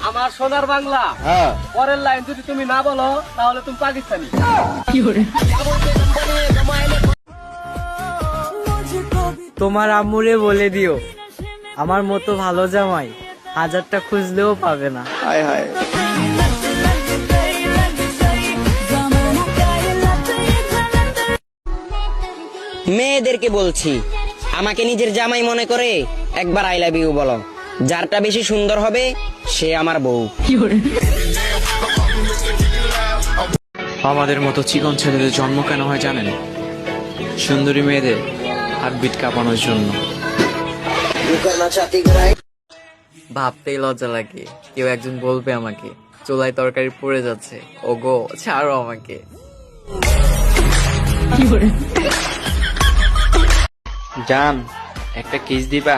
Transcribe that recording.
আমার সোনার বাংলা পরের লাইন যদি তুমি না বলো তাহলে তুমি পাকিস্তানি। তোমার আম্মুরে বলে দিও আমার মতো ভালো জামাই 1000টা খুঁজলেও পাবে না। মেয়েদেরকে বলছি, আমাকে নিজের জামাই মনে করে একবার আই লাভ ইউ বলো। যারটা বেশি সুন্দর হবে সে আমার বউ। আমাদের মতো চিকন ছেলেদের জন্ম কেন হয় জানেন? সুন্দরী মেয়েদের হার্টবিট কাঁপানোর জন্য। ভাবতেই লজ্জা লাগে কেউ একজন বলবে আমাকে চুলায় তরকারি পড়ে যাচ্ছে, ওগো ছাড়ো আমাকে। জান, একটা কিস দিবা?